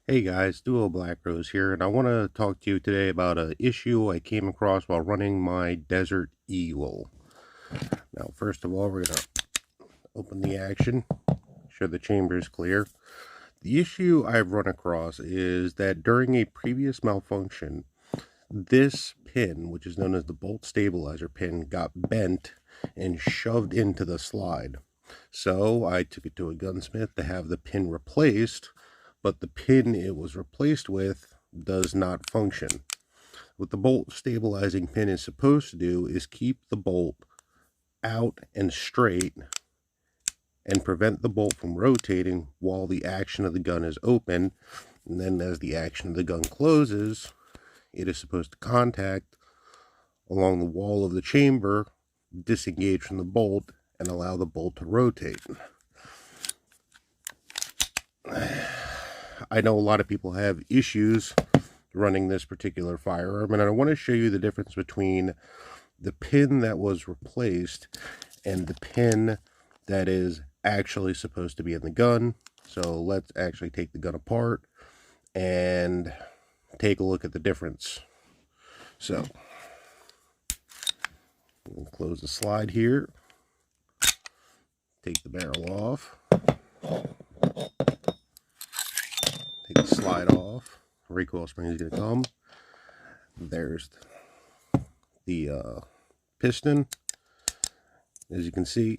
Hey guys, Duo Black Rose here, and I want to talk to you today about an issue I came across while running my Desert Eagle. Now, first of all, we're going to open the action, sure the chamber is clear. The issue I've run across is that during a previous malfunction, this pin, which is known as the bolt stabilizer pin, got bent and shoved into the slide. So I took it to a gunsmith to have the pin replaced, but the pin it was replaced with does not function. What the bolt stabilizing pin is supposed to do is keep the bolt out and straight and prevent the bolt from rotating while the action of the gun is open. And then as the action of the gun closes, it is supposed to contact along the wall of the chamber, disengage from the bolt, and allow the bolt to rotate. I know a lot of people have issues running this particular firearm, and I want to show you the difference between the pin that was replaced and the pin that is actually supposed to be in the gun. So let's actually take the gun apart and take a look at the difference. So we'll close the slide here, take the barrel off, take the slide off, recoil spring is going to come. There's the piston. As you can see,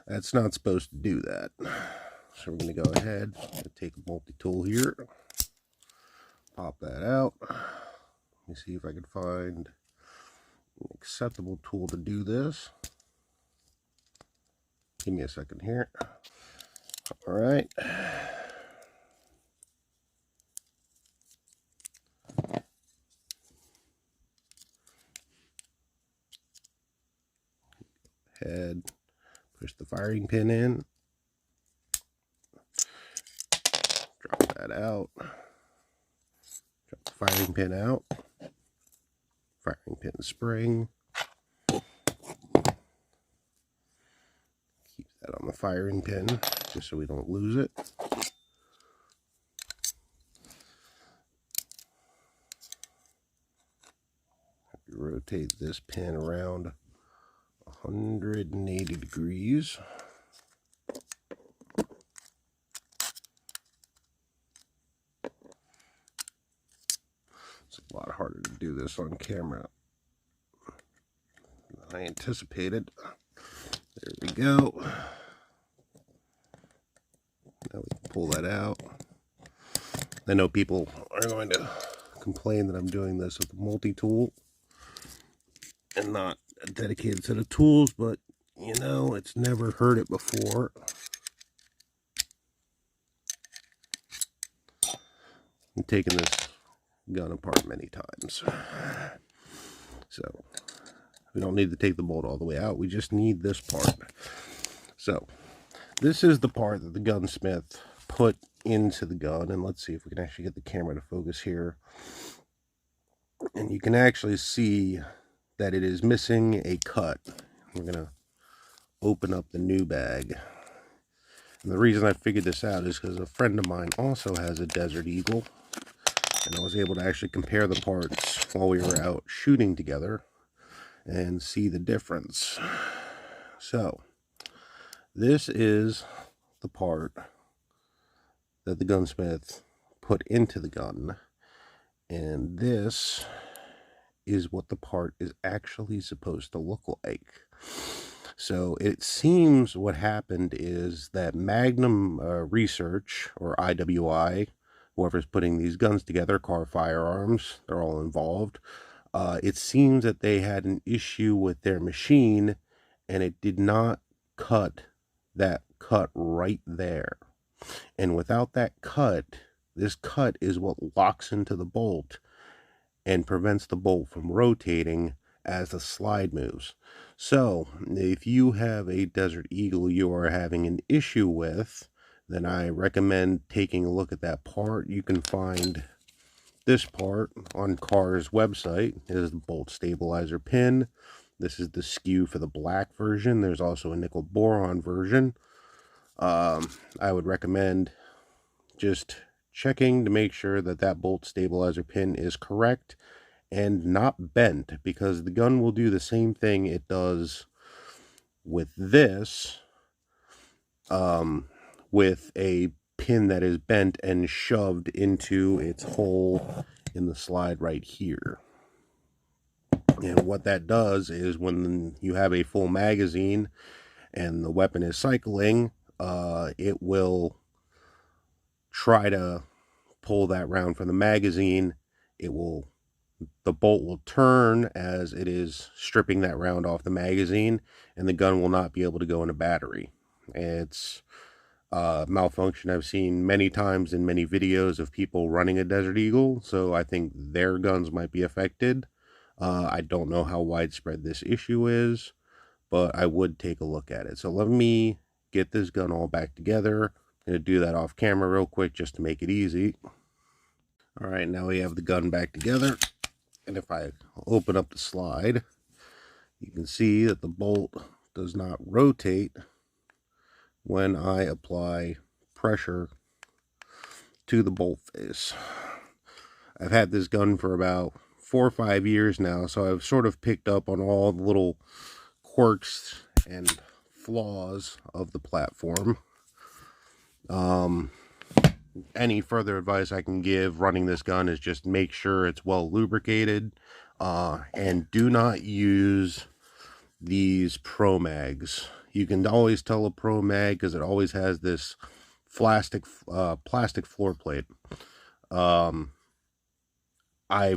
that's not supposed to do that. So we're going to go ahead and take a multi-tool here, pop that out. Let me see if I can find an acceptable tool to do this. Give me a second here. All right. Head, push the firing pin in, drop that out, drop the firing pin out, firing pin spring, keep that on the firing pin just so we don't lose it. Rotate this pin around 180 degrees. It's a lot harder to do this on camera than I anticipated. There we go. Now we can pull that out. I know people are going to complain that I'm doing this with a multi-tool and not a dedicated set of tools, but you know, it's never heard it before. I'm taking this gun apart many times. So we don't need to take the bolt all the way out. We just need this part. So this is the part that the gunsmith put into the gun. And let's see if we can actually get the camera to focus here. And you can actually see that it is missing a cut. We're going to open up the new bag. And the reason I figured this out is because a friend of mine also has a Desert Eagle. And I was able to actually compare the parts while we were out shooting together and see the difference. So this is the part that the gunsmith put into the gun, and this is what the part is actually supposed to look like. So it seems what happened is that Magnum Research, or IWI, whoever's putting these guns together, Car Firearms, they're all involved. It seems that they had an issue with their machine and it did not cut that cut right there. And without that cut, this cut is what locks into the bolt and prevents the bolt from rotating as the slide moves. So if you have a Desert Eagle you are having an issue with, then I recommend taking a look at that part. You can find this part on Car's website. It is the bolt stabilizer pin. This is the skew for the black version. There's also a nickel boron version. I would recommend just checking to make sure that that bolt stabilizer pin is correct and not bent, because the gun will do the same thing it does with this, with a pin that is bent and shoved into its hole in the slide right here. And what that does is when you have a full magazine and the weapon is cycling, it will try to pull that round from the magazine. The bolt will turn as it is stripping that round off the magazine, and the gun will not be able to go in a battery. It's a malfunction I've seen many times in many videos of people running a Desert Eagle, so I think their guns might be affected. I don't know how widespread this issue is, but I would take a look at it. So let me get this gun all back together. I'm going to do that off camera real quick just to make it easy. All right, now we have the gun back together. And if I open up the slide, you can see that the bolt does not rotate when I apply pressure to the bolt face. I've had this gun for about 4 or 5 years now, so I've sort of picked up on all the little quirks and flaws of the platform. Any further advice I can give running this gun is just make sure it's well lubricated, and do not use these Pro Mags. You can always tell a Pro Mag because it always has this plastic floor plate. I've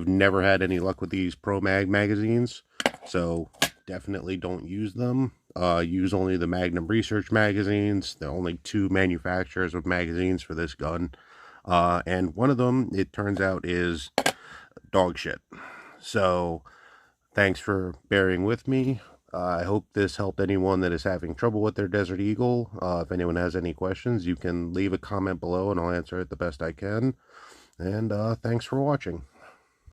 never had any luck with these Pro Mag magazines, so definitely don't use them. Use only the Magnum Research magazines. There are only 2 manufacturers of magazines for this gun, and one of them, it turns out, is dog shit. So thanks for bearing with me. I hope this helped anyone that is having trouble with their Desert Eagle. If anyone has any questions, you can leave a comment below and I'll answer it the best I can. And thanks for watching.